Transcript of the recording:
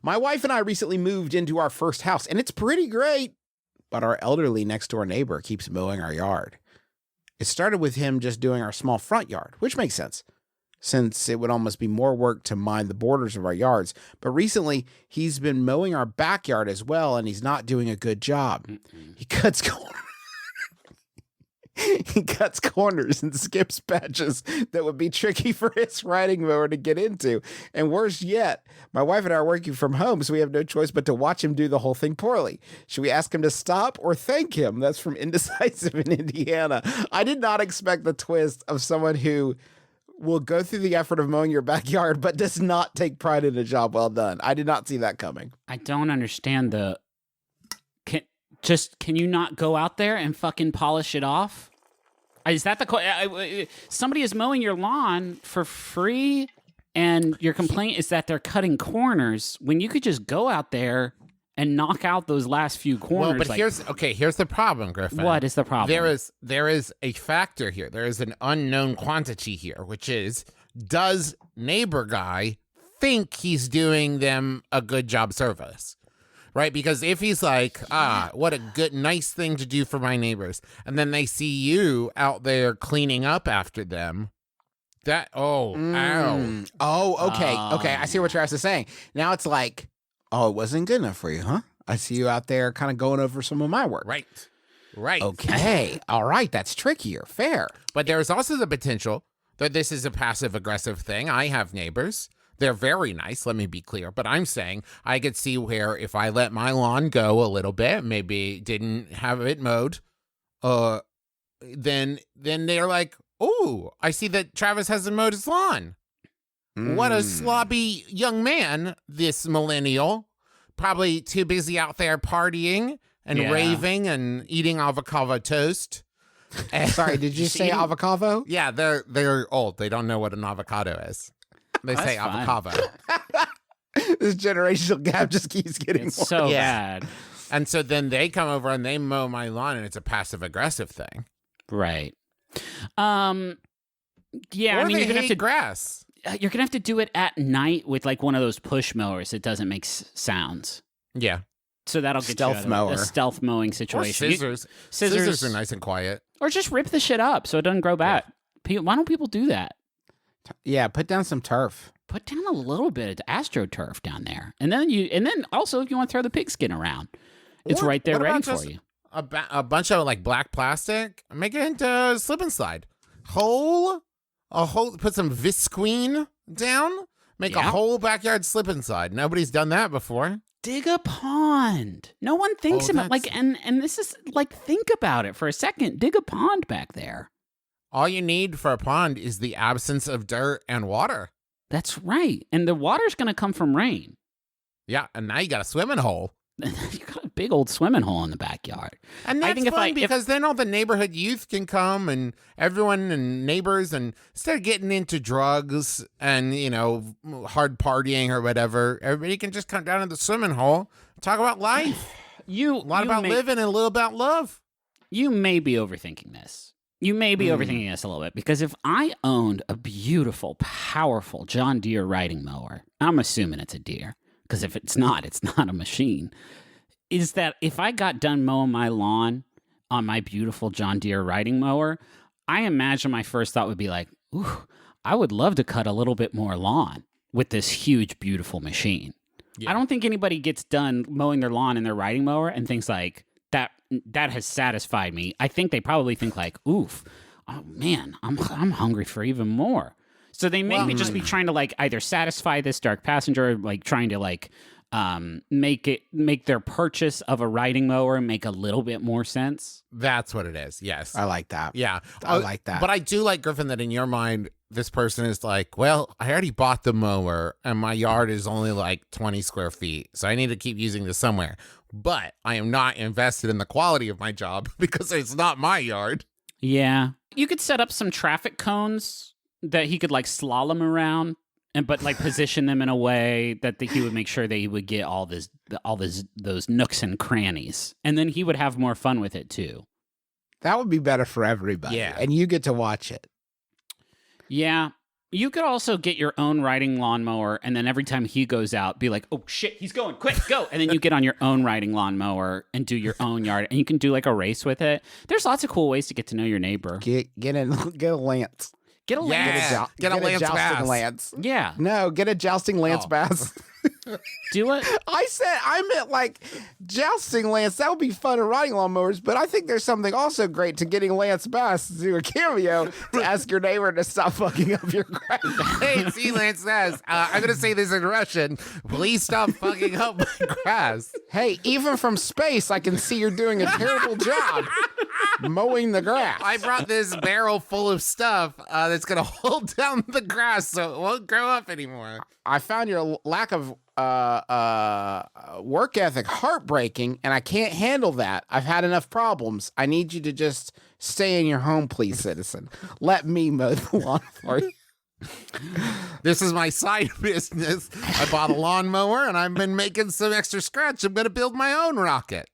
My wife and I recently moved into our first house, and it's pretty great, but our elderly next door neighbor keeps mowing our yard. It started with him just doing our small front yard, which makes sense, since it would almost be more work to mind the borders of our yards. But recently, he's been mowing our backyard as well, and he's not doing a good job. He cuts corners. He cuts corners and skips patches that would be tricky for his riding mower to get into. And worse yet, my wife and I are working from home, so we have no choice but to watch him do the whole thing poorly. Should we ask him to stop or thank him? That's from Indecisive in Indiana. I did not expect the twist of someone who will go through the effort of mowing your backyard, but does not take pride in a job well done. I did not see that coming. I don't understand the... Can you not go out there and fucking polish it off? Is that the... somebody is mowing your lawn for free, and your complaint is that they're cutting corners when you could just go out there and knock out those last few corners. Well, but here's the problem, Griffin. What is the problem? There is a factor here. There is an unknown quantity here, which is, does neighbor guy think he's doing them a good job service? Right? Because if he's like, what a good, nice thing to do for my neighbors, and then they see you out there cleaning up after them, ow. Oh, okay. Okay, I see what you're actually saying. Now it's like, it wasn't good enough for you, huh? I see you out there kind of going over some of my work. Right. Okay. All right, that's trickier. Fair. But there's also the potential that this is a passive-aggressive thing. I have neighbors. They're very nice, let me be clear. But I'm saying I could see where if I let my lawn go a little bit, maybe didn't have it mowed, then they're like, oh, I see that Travis hasn't mowed his lawn. What a sloppy young man, this millennial. Probably too busy out there partying and raving and eating avocado toast. Sorry, did you say avocado? Yeah, they're old. They don't know what an avocado is. They say avocado. This generational gap just keeps getting It's more. so bad. And so then they come over and they mow my lawn, and it's a passive-aggressive thing. Right. Yeah, or I mean, they you're gonna hate have to grass. You're gonna have to do it at night with like one of those push mowers that doesn't make sounds. Yeah. So that'll get Stealth you mower. a stealth mowing situation. Or scissors. Scissors are nice and quiet. Or just rip the shit up so it doesn't grow back. Why don't people do that? Yeah, put down some turf. Put down a little bit of AstroTurf down there, and then also if you want to throw the pigskin around, it's right there ready for you. A bunch of like black plastic. Make it into slip and slide. Put some Visqueen down. Make a whole backyard slip and slide. Nobody's done that before. Dig a pond. No one thinks about and this is like, think about it for a second. Dig a pond back there. All you need for a pond is the absence of dirt and water. That's right. And the water's going to come from rain. Yeah, and now you got a swimming hole. You got a big old swimming hole in the backyard. And that's fun because then all the neighborhood youth can come and everyone and neighbors, and instead of getting into drugs and, hard partying or whatever, everybody can just come down to the swimming hole and talk about life. A lot about living and a little about love. You may be overthinking this. You may be overthinking this a little bit, because if I owned a beautiful, powerful John Deere riding mower, I'm assuming it's a Deere, because if it's not a machine, is that if I got done mowing my lawn on my beautiful John Deere riding mower, I imagine my first thought would be like, ooh, I would love to cut a little bit more lawn with this huge, beautiful machine. Yeah. I don't think anybody gets done mowing their lawn in their riding mower and thinks like, that has satisfied me. I think they probably think like, oof, oh man, I'm hungry for even more. So they may just be trying to like either satisfy this dark passenger, or like trying to like make their purchase of a riding mower make a little bit more sense. That's what it is. Yes. I like that. Yeah. I like that. But I do like, Griffin, that in your mind, this person is like, well, I already bought the mower and my yard is only like 20 square feet. So I need to keep using this somewhere. But I am not invested in the quality of my job because it's not my yard. Yeah. You could set up some traffic cones that he could like slalom around, but like position them in a way that he would make sure that he would get all those nooks and crannies. And then he would have more fun with it too. That would be better for everybody. Yeah. And you get to watch it. Yeah. You could also get your own riding lawnmower, and then every time he goes out, be like, "Oh shit, he's going! Quick, go!" And then you get on your own riding lawnmower and do your own yard, and you can do like a race with it. There's lots of cool ways to get to know your neighbor. Get a lance. Get a lance. Get a lance jousting bass. lance. Yeah, No, get a jousting lance bass. do it. I meant like jousting lance. That would be fun in riding lawnmowers, but I think there's something also great to getting Lance Bass to do a cameo to ask your neighbor to stop fucking up your grass. Hey, see, Lance says, I'm going to say this in Russian. Please stop fucking up my grass. Hey, even from space, I can see you're doing a terrible job mowing the grass. I brought this barrel full of stuff that's going to hold down the grass so it won't grow up anymore. I found your lack of work ethic heartbreaking, and I can't handle that. I've had enough problems. I need you to just stay in your home, please, citizen. Let me mow the lawn for you. This is my side business. I bought a lawnmower, and I've been making some extra scratch. I'm going to build my own rocket.